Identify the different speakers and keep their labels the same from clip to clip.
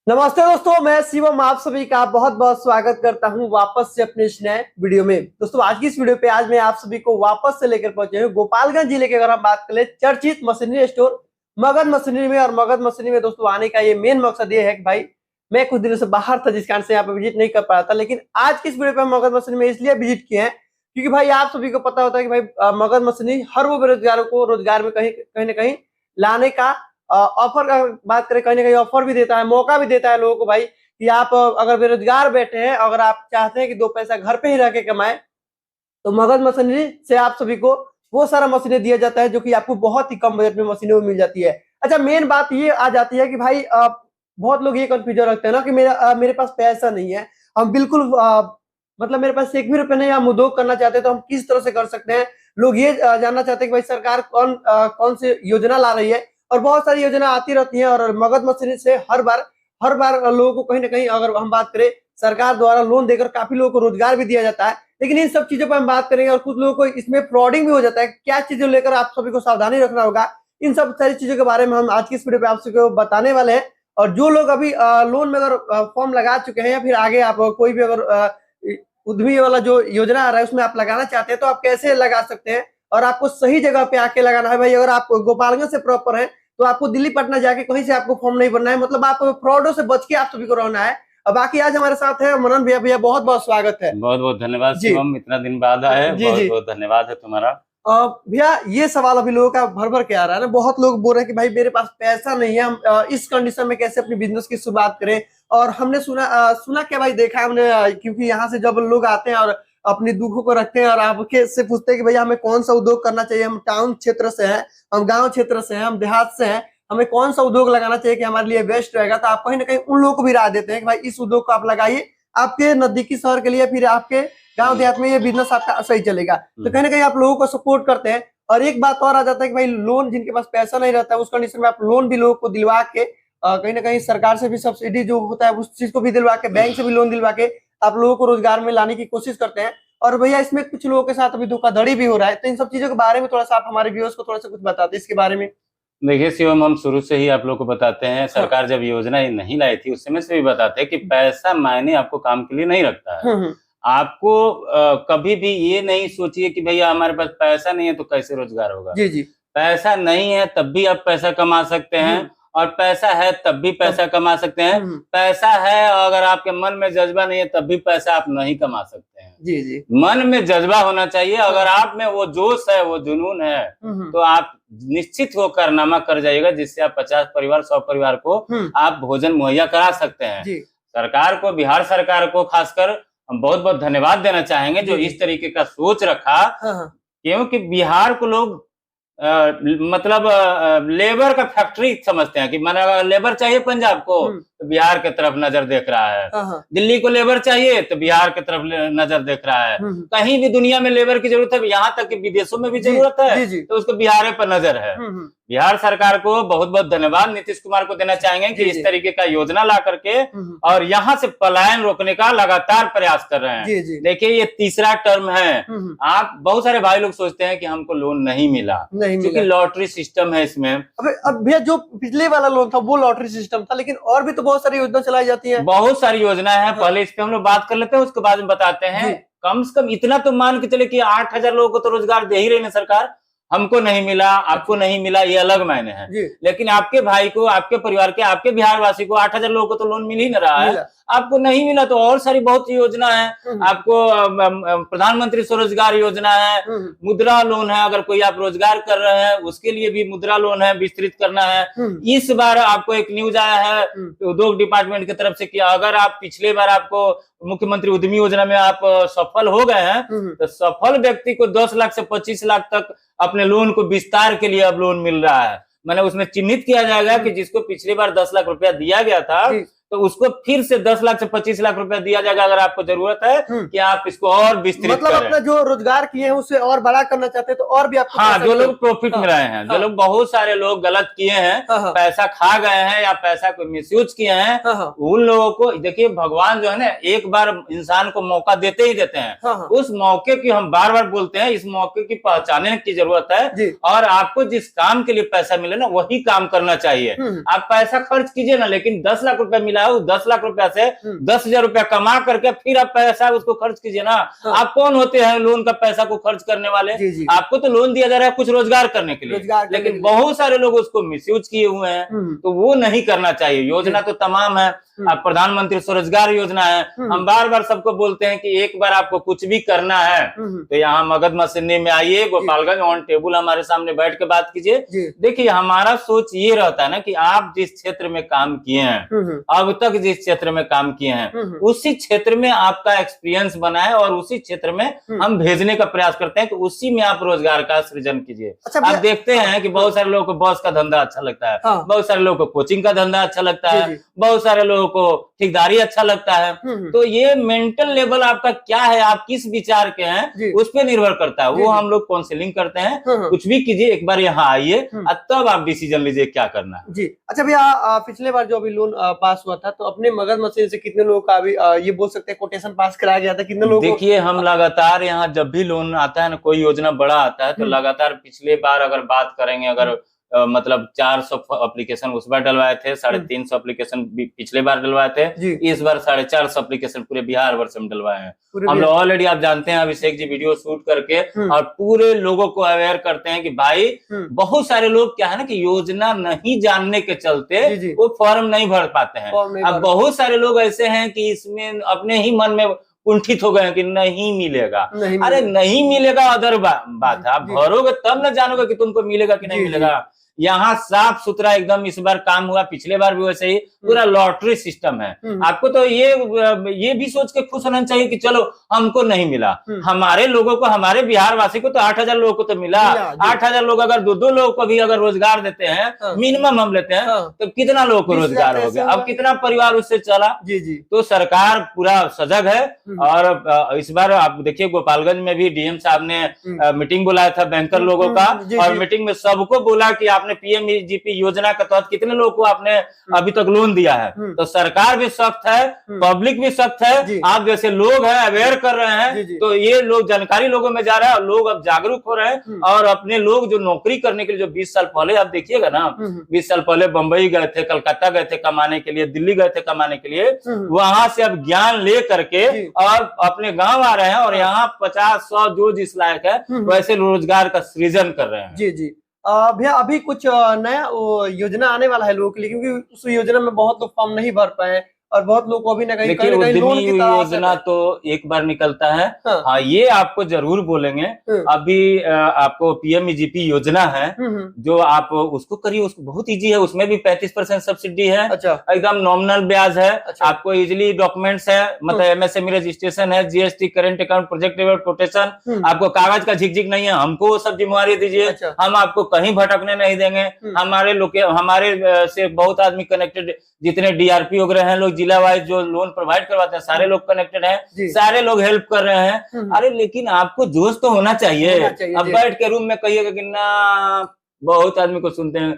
Speaker 1: नमस्ते दोस्तों, मैं शिवम आप सभी का बहुत बहुत स्वागत करता हूं वापस से अपने इस नए वीडियो में। दोस्तों आज की इस वीडियो पे आज मैं आप सभी को वापस से लेकर पहुंचे हूं गोपालगंज जिले के। अगर हम बात करें चर्चित मशीनरी स्टोर मगध मशीनरी में, और मगध मशीनरी में दोस्तों आने का ये मेन मकसद ये है कि भाई मैं कुछ दिनों से बाहर था जिस कारण से यहाँ पे विजिट नहीं कर पा रहा था, लेकिन आज की इस वीडियो पे हम मगध मशीनरी में इसलिए विजिट किए हैं क्योंकि भाई आप सभी को पता होता है कि भाई मगध मशीनरी हर वो बेरोजगारों को रोजगार में कहीं ना कहीं लाने का ऑफर का बात करें, कहीं ना कहीं ऑफर भी देता है, मौका भी देता है लोगों को भाई कि आप अगर बेरोजगार बैठे हैं, अगर आप चाहते हैं कि दो पैसा घर पे ही रह के कमाए, तो मगध मशीनरी से आप सभी को वो सारा मशीनें दिया जाता है जो कि आपको बहुत ही कम बजट में मशीनें मिल जाती है। अच्छा, मेन बात ये आ जाती है कि भाई बहुत लोग ये कंफ्यूजन रखते हैं ना कि मेरे पास पैसा नहीं है, हम बिल्कुल मतलब मेरे पास एक भी रुपए नहीं, हम उद्योग करना चाहते हैं तो हम किस तरह से कर सकते हैं। लोग ये जानना चाहते हैं कि भाई सरकार कौन सी योजना ला रही है, और बहुत सारी योजना आती रहती है। और मगध मशीनरी से हर बार लोगों को कहीं ना कहीं, अगर हम बात करें, सरकार द्वारा लोन देकर काफी लोगों को रोजगार भी दिया जाता है। लेकिन इन सब चीजों पर हम बात करेंगे, और कुछ लोगों को इसमें फ्रॉडिंग भी हो जाता है। क्या चीजें लेकर आप सभी को सावधानी रखना होगा, इन सब सारी चीजों के बारे में हम आज की इस वीडियो पे आप सभी को बताने वाले हैं। और जो लोग अभी लोन में अगर फॉर्म लगा चुके हैं, या फिर आगे आप कोई भी अगर उद्यमी वाला जो योजना आ रहा है उसमें आप लगाना चाहते हैं, तो आप कैसे लगा सकते हैं, और आपको सही जगह पे आके लगाना है। भाई अगर आप गोपालगंज से प्रॉपर है तो आपको दिल्ली पटना जाके कहीं से आपको फॉर्म नहीं भरना है, मतलब आप फ्रॉडों से बच के आप सभी को रहना है। अब बाकी आज हमारे साथ है मनन भैया। भैया बहुत बहुत स्वागत है।
Speaker 2: बहुत बहुत धन्यवाद शिवम, इतना दिन बाद आए, बहुत बहुत धन्यवाद है तुम्हारा।
Speaker 1: भैया ये सवाल अभी लोगों का भर भर के आ रहा है ना, बहुत लोग बोल रहे हैं कि भाई मेरे पास पैसा नहीं है, हम इस कंडीशन में कैसे अपनी बिजनेस की शुरुआत करें। और हमने सुना क्या भाई, देखा हमने, क्योंकि यहाँ से जब लोग आते हैं और अपनी दुखों को रखते हैं और आपके से पूछते हैं कि भैया हमें कौन सा उद्योग करना चाहिए, हम टाउन क्षेत्र से हैं, हम गाँव क्षेत्र से हैं, हम देहात से हैं, हमें कौन सा उद्योग लगाना चाहिए कि हमारे लिए बेस्ट रहेगा। तो आप कहीं ना कहीं उन लोगों को भी राय देते हैं कि भाई इस उद्योग को आप लगाइए, आपके नजदीकी शहर के लिए, फिर आपके गांव देहात में ये बिजनेस आपका सही चलेगा। तो कहीं ना कहीं आप लोगों को सपोर्ट करते हैं। और एक बात और आ जाता है कि भाई लोन, जिनके पास पैसा नहीं रहता है उस कंडीशन में आप लोन भी लोगों को दिलवा के, कहीं ना कहीं सरकार से भी सब्सिडी जो होता है उस चीज को भी दिलवा के, बैंक से भी लोन दिलवा के आप लोगों को रोजगार में लाने की कोशिश करते हैं। और भैया इसमें कुछ लोगों के साथ अभी धोखाधड़ी भी हो रहा है, तो इन सब चीजों के बारे में थोड़ा सा आप हमारे व्यूअर्स को थोड़ा सा कुछ बताते हैं इसके बारे में।
Speaker 2: देखिए शिवम, हम शुरू से ही आप लोग को बताते हैं, सरकार जब योजना नहीं लाई थी उस समय से भी बताते हैं कि पैसा मायने आपको काम के लिए नहीं रखता है। आपको कभी भी ये नहीं सोचिए कि भैया हमारे पास पैसा नहीं है तो कैसे रोजगार होगा।
Speaker 1: जी।
Speaker 2: पैसा नहीं है तब भी आप पैसा कमा सकते हैं, और पैसा है तब भी पैसा कमा सकते हैं। पैसा है अगर आपके मन में जज्बा नहीं है तब भी पैसा आप नहीं कमा सकते हैं।
Speaker 1: जी।
Speaker 2: मन में जज्बा होना चाहिए, अगर आप में वो जोश है, वो जुनून है, तो आप निश्चित हो कारनामा कर जाइएगा, जिससे आप 50 परिवार 100 परिवार को आप भोजन मुहैया करा सकते हैं। सरकार को, बिहार सरकार को खासकर हम बहुत बहुत धन्यवाद देना चाहेंगे जो इस तरीके का सोच रखा। क्योंकि बिहार को लोग मतलब लेबर का फैक्ट्री समझते हैं कि मतलब लेबर चाहिए पंजाब को तो बिहार की तरफ नजर देख रहा है, दिल्ली को लेबर चाहिए तो बिहार की तरफ नजर देख रहा है, कहीं भी दुनिया में लेबर की जरूरत है, यहाँ तक कि विदेशों में भी जरूरत है, तो उसको बिहार पर नजर है। बिहार सरकार को बहुत बहुत धन्यवाद नीतीश कुमार को देना चाहेंगे कि इस तरीके का योजना ला करके और यहाँ से पलायन रोकने का लगातार प्रयास कर रहे हैं। देखिए ये तीसरा टर्म है। आप बहुत सारे भाई लोग सोचते हैं कि हमको लोन नहीं मिला, क्योंकि लॉटरी सिस्टम है इसमें।
Speaker 1: अब भैया जो पिछले वाला लोन था वो लॉटरी सिस्टम था, लेकिन और भी तो बहुत सारी योजना चलाई जाती है।
Speaker 2: बहुत सारी योजना है, पहले इस पे हम लोग बात कर लेते हैं, उसके बाद में बताते हैं। कम से कम इतना तो मान के चले कि 8,000 लोगों को तो रोजगार दे ही रही है सरकार। हमको नहीं मिला, आपको नहीं मिला, ये अलग मायने हैं, लेकिन आपके भाई को, आपके परिवार के, आपके बिहारवासी को 8,000 लोगों को तो लोन मिल ही नहीं रहा है। आपको नहीं मिला तो और सारी बहुत योजना है। आपको प्रधानमंत्री स्वरोजगार योजना है, मुद्रा लोन है, अगर कोई आप रोजगार कर रहे हैं उसके लिए भी मुद्रा लोन है, विस्तृत करना है। इस बार आपको एक न्यूज आया है उद्योग डिपार्टमेंट की तरफ से कि अगर आप पिछले बार आपको मुख्यमंत्री उद्यमी योजना में आप सफल हो गए हैं तो सफल व्यक्ति को 10 लाख से 25 लाख तक अपने लोन को विस्तार के लिए अब लोन मिल रहा है। मैंने उसमें चिन्हित किया जाएगा कि जिसको पिछली बार 10 लाख रुपया दिया गया था तो उसको फिर से 10 लाख से 25 लाख रुपया दिया जाएगा, अगर आपको जरूरत है कि आप इसको और विस्तृत
Speaker 1: मतलब
Speaker 2: करें।
Speaker 1: अपना जो रोजगार किए हैं उससे और बड़ा करना चाहते हैं तो और भी आपको।
Speaker 2: हाँ, जो लोग प्रॉफिट में रहे हैं, जो लोग, बहुत सारे लोग गलत किए हैं, पैसा खा गए हैं या पैसा को मिसयूज किए हैं, उन लोगों को देखिए, भगवान जो है ना एक बार इंसान को मौका देते ही देते हैं। उस मौके की हम बार बार बोलते हैं, इस मौके की पहचानने की जरूरत है। और आपको जिस काम के लिए पैसा मिले ना वही काम करना चाहिए। आप पैसा खर्च कीजिए ना, लेकिन 10 लाख रुपया मिला मिला है, 10 लाख रुपया से 10,000 रुपया कमा करके फिर आप पैसा उसको खर्च कीजिए ना। आप कौन होते हैं लोन का पैसा को खर्च करने वाले? आपको तो लोन दिया जा रहा है कुछ रोजगार करने के लिए, लेकिन बहुत सारे लोग उसको मिसयूज किए हुए हैं, तो वो नहीं करना चाहिए। योजना तो तमाम है, आप प्रधानमंत्री स्वरोजगार योजना है। हम बार बार सबको बोलते हैं कि एक बार आपको कुछ भी करना है तो यहाँ मगध मशीनरी में आइए, गोपालगंज ऑन टेबल हमारे सामने बैठ के बात कीजिए। देखिए हमारा सोच ये रहता है ना कि आप जिस क्षेत्र में काम किए हैं, अब तक जिस क्षेत्र में काम किए हैं, उसी क्षेत्र में आपका एक्सपीरियंस बना है और उसी क्षेत्र में हम भेजने का प्रयास करते हैं कि उसी में आप रोजगार का सृजन कीजिए। आप देखते हैं कि बहुत सारे लोगों को बस का धंधा अच्छा लगता है, बहुत सारे लोगों को कोचिंग का धंधा अच्छा लगता है, बहुत सारे लोगों को ठेकेदारी अच्छा लगता है। तो ये मेंटल लेवल आपका क्या है, आप किस विचार के हैं, उस पर निर्भर करता है। वो हम लोग काउंसलिंग करते हैं। कुछ भी कीजिए, एक बार यहाँ आइए तब आप डिसीजन लीजिए क्या करना है।
Speaker 1: जी अच्छा भैया, पिछले बार जो अभी लोन पास हुआ था तो अपने मगध मशीन से कितने लोगों का अभी ये बोल सकते हैं कोटेशन पास कराया गया था? कितने लोग?
Speaker 2: देखिए हम लगातार यहाँ जब भी लोन आता है ना, कोई योजना बड़ा आता है तो लगातार पिछले बार अगर बात करेंगे, अगर मतलब 400 एप्लीकेशन उस बार डलवाए थे, 350 एप्लीकेशन पिछले बार डलवाए थे, इस बार 450 एप्लीकेशन पूरे बिहार वर्ष में डलवाए हैं। हम लोग ऑलरेडी आप जानते हैं अभिषेक जी वीडियो शूट करके और पूरे लोगों को अवेयर करते हैं कि भाई बहुत सारे लोग क्या है ना कि योजना नहीं जानने के चलते वो फॉर्म नहीं भर पाते हैं। अब बहुत सारे लोग ऐसे हैं कि इसमें अपने ही मन में कुंठित हो गए हैं कि नहीं मिलेगा। अरे नहीं मिलेगा अदर बात है, आप भरोगे तब न जानोगे कि तुमको मिलेगा कि नहीं मिलेगा। यहाँ साफ सुथरा एकदम इस बार काम हुआ, पिछले बार भी वैसे ही पूरा लॉटरी सिस्टम है। आपको तो ये भी सोच के खुश होना चाहिए कि चलो हमको नहीं मिला, हमारे लोगों को, हमारे बिहार वासी को तो 8,000 लोगों को तो मिला। 8,000 लोग अगर 2-2 लोगों को भी अगर रोजगार देते हैं, मिनिमम हम लेते हैं, तो कितना लोगों को रोजगार हो गया, अब कितना परिवार उससे चला। तो सरकार पूरा सजग है। और इस बार आप देखिए गोपालगंज में भी डीएम साहब ने मीटिंग बुलाया था बैंकर लोगों का, और मीटिंग में सबको बोला कि आपने पीएमजीपी योजना के तहत कितने लोगों को आपने अभी तक लोन दिया है। तो सरकार भी सख्त है, पब्लिक भी सख्त है, आप जैसे लोग हैं अवेयर कर रहे हैं, तो ये लोग जानकारी लोगों में जा रहा है और लोग अब जागरूक हो रहे हैं। और अपने लोग जो नौकरी करने के लिए, जो 20 साल पहले आप देखिएगा ना, 20 साल पहले बंबई गए थे, कलकत्ता गए थे कमाने के लिए, दिल्ली गए थे कमाने के लिए, वहां से अब ज्ञान ले करके और अपने गांव आ रहे हैं और यहाँ 50-100 जो जिस लायक है वैसे रोजगार का सृजन कर रहे हैं।
Speaker 1: जी भैया, अभी कुछ नया योजना आने वाला है लोगों के लिए, क्योंकि उस योजना में बहुत लोग फॉर्म नहीं भर पाए और बहुत लोग को अभी न कहीं
Speaker 2: उद्यमी योजना तो एक बार निकलता है। हाँ ये आपको जरूर बोलेंगे। अभी आपको पीएमजीपी योजना है जो आप उसको करिए, उसको बहुत इजी है, उसमें भी 35% सब्सिडी है। एकदम नॉमिनल ब्याज है। आपको इजिली डॉक्यूमेंट्स है, मतलब एमएसएमई रजिस्ट्रेशन है, GST, current account, project level quotation, आपको कागज का झिकझिक नहीं है, हमको वो सब जिम्मेवारी दीजिए। हम आपको कहीं भटकने नहीं देंगे। हमारे से बहुत आदमी कनेक्टेड, जितने डीआरपी वगैरह हैं लोग जिला वाइज जो लोन प्रोवाइड करवाते हैं, सारे लोग कनेक्टेड हैं, सारे लोग हेल्प कर रहे हैं। अरे लेकिन आपको जोश तो होना चाहिए। अब बैठ के रूम में कहिएगा कि ना, बहुत आदमी को सुनते हैं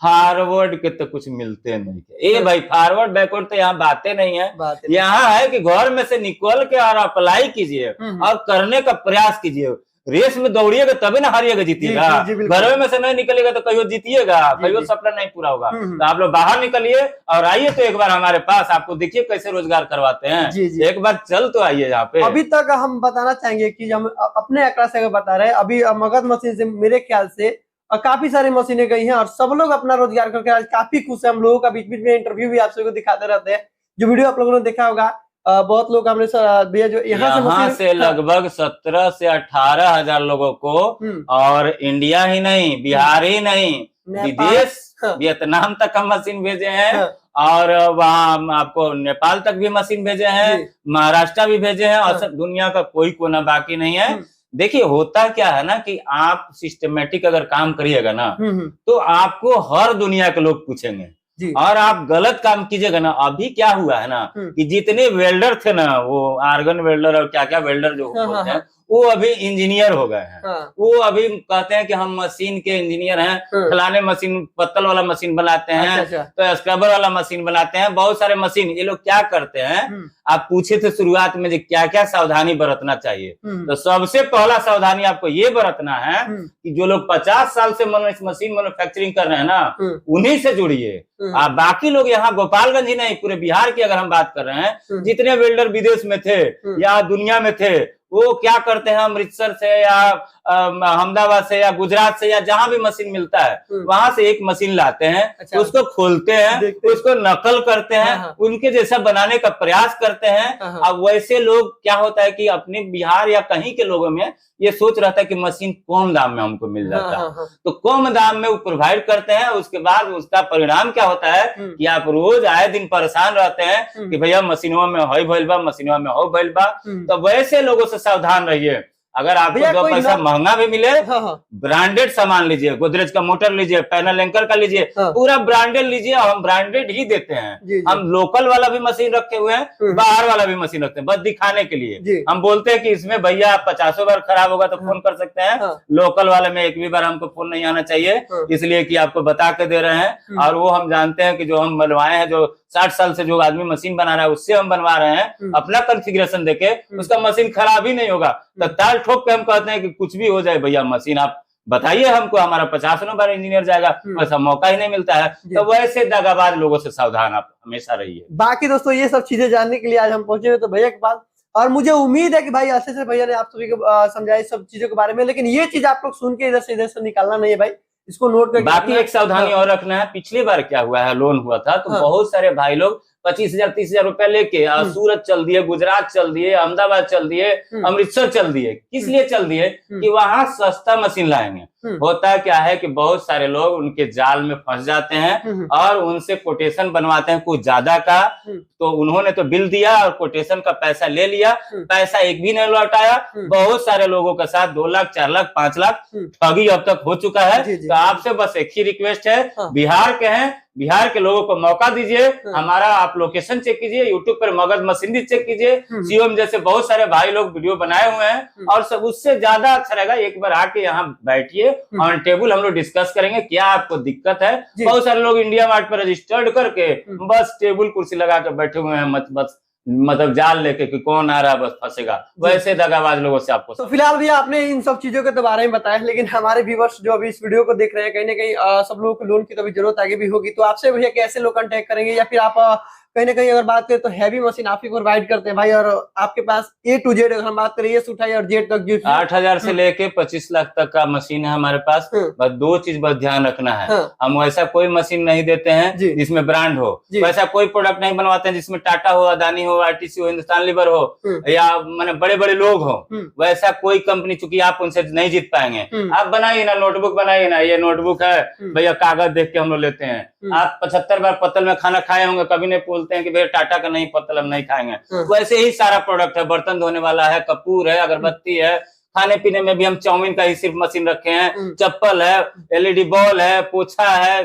Speaker 2: फॉरवर्ड के तो कुछ मिलते नहीं। ए भाई, फॉरवर्ड बैकवर्ड तो यहाँ बातें नहीं है। यहाँ है कि घर में से निकल के और अप्लाई कीजिए और करने का प्रयास कीजिए। रेस में दौड़िएगा तभी ना हारिएगा, जीतिएगा। घरों में से नहीं निकलिएगा तो कहियो जीतिएगा, कहियो सपना नहीं पूरा होगा। तो आप लोग बाहर निकलिए और आइए तो एक बार हमारे पास, आपको देखिए कैसे रोजगार करवाते हैं। एक बार चल तो आइए यहाँ पे।
Speaker 1: अभी तक हम बताना चाहेंगे कि हम अपने आंकड़ा से बता रहे हैं, अभी मगध मशीन से मेरे ख्याल से काफी सारी मशीनें गई हैं और सब लोग अपना रोजगार करके आज काफी खुश है। हम लोगों का बीच बीच में इंटरव्यू भी आप सबको दिखाते रहते हैं, जो वीडियो आप लोगों ने देखा होगा। बहुत लोग हमने भैया जो यहाँ
Speaker 2: से लगभग 17 से 18 हजार लोगों को, और इंडिया ही नहीं, बिहार ही नहीं, विदेश वियतनाम तक हम मशीन भेजे हैं। और वहाँ आपको नेपाल तक भी मशीन भेजे हैं, महाराष्ट्र भी भेजे हैं, और दुनिया का कोई कोना बाकी नहीं है। देखिए होता क्या है ना कि आप सिस्टमेटिक अगर काम करिएगा ना तो आपको हर दुनिया के लोग पूछेंगे, और आप गलत काम कीजिएगा ना। अभी क्या हुआ है ना कि जितने वेल्डर थे ना, वो आर्गन वेल्डर और क्या क्या वेल्डर जो होते हैं, वो अभी इंजीनियर हो गए हैं।
Speaker 1: हाँ।
Speaker 2: वो अभी कहते हैं कि हम मशीन के इंजीनियर हैं, फलाने मशीन पत्तल वाला मशीन बनाते हैं, तो स्क्रबर वाला मशीन बनाते हैं, बहुत सारे मशीन। ये लोग क्या करते हैं, आप पूछे थे शुरुआत में क्या क्या सावधानी बरतना चाहिए, तो सबसे पहला सावधानी आपको ये बरतना है कि जो लोग 50 साल से मशीन मैन्युफैक्चरिंग कर रहे हैं ना, उन्हीं से जुड़िए। आप बाकी लोग यहाँ गोपालगंज ही नहीं, पूरे बिहार की अगर हम बात कर रहे हैं, जितने बिल्डर विदेश में थे या दुनिया में थे, वो क्या करते हैं, अमृतसर से या अहमदाबाद से या गुजरात से या जहां भी मशीन मिलता है वहां से एक मशीन लाते हैं। अच्छा। उसको खोलते हैं, उसको नकल करते हैं, उनके जैसा बनाने का प्रयास करते हैं। अब वैसे लोग क्या होता है कि अपने बिहार या कहीं के लोगों में ये सोच रहा था कि मशीन कम दाम में हमको मिल जाता है, तो कम दाम में वो प्रोवाइड करते हैं। उसके बाद उसका परिणाम क्या होता है कि आप रोज आए दिन परेशान रहते हैं कि भैया मशीनों में हो भइल बा, मशीनों में हो भइल बा। तो वैसे लोगों से सावधान रहिए। अगर आपको 2 पैसा महंगा भी मिले, ब्रांडेड सामान लीजिए, गोदरेज का मोटर लीजिए, पैनल एंकर का लीजिए, पूरा ब्रांडेड लीजिए। हम ब्रांडेड ही देते हैं। हम लोकल वाला भी मशीन रखे हुए हैं, बाहर वाला भी मशीन रखते हैं, बस दिखाने के लिए। हम बोलते हैं कि इसमें भैया 50 बार खराब होगा तो फोन कर सकते हैं, लोकल वाले में एक भी बार हमको फोन नहीं आना चाहिए, इसलिए कि आपको बता के दे रहे हैं। और वो हम जानते हैं कि जो हम बनवाए हैं, जो 60 साल से जो आदमी मशीन बना रहा है उससे हम बनवा रहे हैं, अपना कॉन्फ़िगरेशन देके, उसका मशीन खराब ही नहीं होगा। तो ताल ठोक के हम कहते हैं कि कुछ भी हो जाए भैया मशीन आप बताइए हमको, हमारा 50 बार इंजीनियर जाएगा, वैसा मौका ही नहीं मिलता है। तो वैसे दगाबाज लोगों से सावधान आप हमेशा रहिए।
Speaker 1: बाकी दोस्तों ये सब चीजें जानने के लिए आज हम पहुंचे हुए तो भैया के पास, और मुझे उम्मीद है कि भाई अच्छे से भैया ने आप सभी को समझाया सब चीजों के बारे में। लेकिन ये चीज आप लोग सुन के इधर से निकालना नहीं है भाई, इसको नोट करके।
Speaker 2: बाकी एक सावधानी और रखना है, पिछली बार क्या हुआ है, लोन हुआ था तो बहुत सारे भाई लोग 25,000 30,000 रुपया लेके सूरत चल दिए, गुजरात चल दिए, अहमदाबाद चल दिए, अमृतसर चल दिए। किस लिए चल दिए कि वहां सस्ता मशीन लाएंगे। होता क्या है कि बहुत सारे लोग उनके जाल में फंस जाते हैं और उनसे कोटेशन बनवाते हैं कुछ ज्यादा का, तो उन्होंने तो बिल दिया और कोटेशन का पैसा ले लिया, पैसा एक भी नहीं लौटाया। बहुत सारे लोगों के साथ 2 लाख 4 लाख 5 लाख ठगी अब तक हो चुका है। तो आपसे बस एक ही रिक्वेस्ट है, बिहार के हैं, बिहार के लोगों को मौका दीजिए। हमारा आप लोकेशन चेक कीजिए, यूट्यूब पर मगध मशीनरी चेक कीजिए, सीएम जैसे बहुत सारे भाई लोग वीडियो बनाए हुए हैं। और सब उससे ज्यादा अच्छा रहेगा एक बार आके यहाँ बैठिए, ऑन टेबल हम लोग डिस्कस करेंगे क्या आपको दिक्कत है। बहुत सारे लोग इंडिया मार्ट पर रजिस्टर्ड करके बस टेबल कुर्सी लगा के बैठे हुए हैं, बस मतलब जाल लेके कि कौन आ रहा है बस फंसेगा। वैसे दगाबाज लोगों से आपको।
Speaker 1: तो फिलहाल भैया आपने इन सब चीजों के तो बारे में बताया, लेकिन हमारे व्यूअर्स जो अभी इस वीडियो को देख रहे हैं, कहीं ना कहीं सब लोगों को लोन की तो भी जरूरत आगे भी होगी। तो आपसे भैया कैसे लोग कांटेक्ट करेंगे, या फिर आप कहीं ना कहीं अगर बात करें तो हैवी मशीन आप ही प्रोवाइड करते हैं भाई, और आपके पास A to Z अगर हम बात करें, ये से उठाई और जेड तक
Speaker 2: 8,000 से लेके 25 लाख तक का मशीन है हमारे पास। बस 2 चीज बस ध्यान रखना है, हम वैसा कोई मशीन नहीं देते हैं जिसमें ब्रांड हो, वैसा कोई प्रोडक्ट नहीं बनवाते हैं जिसमें टाटा हो, अदानी हो, आरटीसी हो, हिंदुस्तान लीवर हो, या माने बड़े बड़े लोग हो, वैसा कोई कंपनी, चूंकि आप उनसे नहीं जीत पाएंगे। आप बनाइए ना, नोटबुक बनाइए ना, ये नोटबुक है भैया, कागज देख के हम लोग लेते हैं। आप 75 बार पत्तल में खाना खाए होंगे, कभी नहीं बोलते हैं कि भैया टाटा का नहीं पत्तल हम नहीं खाएंगे। वैसे ही सारा प्रोडक्ट है, बर्तन धोने वाला है, कपूर है, अगरबत्ती है, खाने पीने में भी हम चाउमीन का ही सिर्फ मशीन रखे हैं, चप्पल है, LED बॉल है, पोछा है,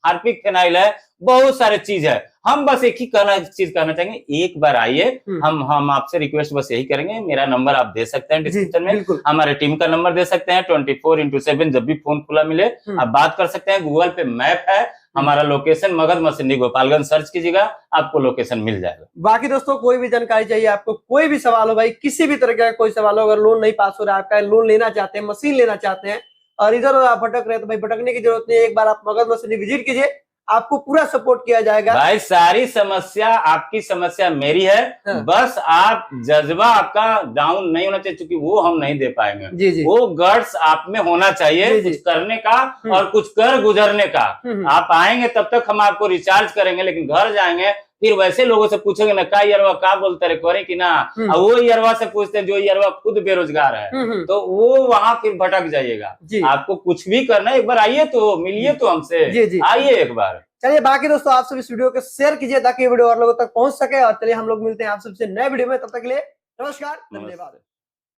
Speaker 2: हार्पिक फिनाइल है, बहुत सारे चीज है। हम बस एक ही चीज कहना चाहेंगे, एक बार आइए, हम आपसे रिक्वेस्ट बस यही करेंगे। मेरा नंबर आप दे सकते हैं डिस्क्रिप्शन में, हमारे टीम का नंबर दे सकते हैं, 24x7 जब भी फोन खुला मिले आप बात कर सकते हैं। गूगल पे मैप है, हमारा location Magadh machinery Gopalganj search कीजिएगा, आपको लोकेशन मिल जाएगा।
Speaker 1: बाकी दोस्तों कोई भी जानकारी चाहिए आपको, कोई भी सवाल हो भाई, किसी भी तरह का कोई सवाल हो, अगर लोन नहीं पास हो रहा है आपका, लोन लेना चाहते हैं, मशीन लेना चाहते हैं और इधर उधर आप भटक रहे हैं, तो भाई भटकने की जरूरत नहीं है। एक बार आप मगध मशीनरी विजिट कीजिए, आपको पूरा सपोर्ट किया जाएगा।
Speaker 2: भाई सारी समस्या आपकी समस्या मेरी है, बस आप जज्बा आपका डाउन नहीं होना चाहिए, क्योंकि वो हम नहीं दे पाएंगे। वो गट्स आप में होना चाहिए कुछ करने का और कुछ कर गुजरने का। आप आएंगे तब तक हम आपको रिचार्ज करेंगे, लेकिन घर जाएंगे फिर वैसे लोगों से पूछेंगे ना, का यरवा का बोलते रहे करे कि ना, वो यरवा से पूछते हैं जो यरवा खुद बेरोजगार है, तो वो वहां फिर भटक जाइएगा। आपको कुछ भी करना है, एक बार आइए तो मिलिए तो हमसे, आइए एक बार।
Speaker 1: चलिए बाकी दोस्तों आप सब इस वीडियो को शेयर कीजिए ताकि ये वीडियो और लोगों तक पहुंच सके। और चलिए हम लोग मिलते हैं आप सबसे नए वीडियो में, तब तक के लिए नमस्कार, धन्यवाद।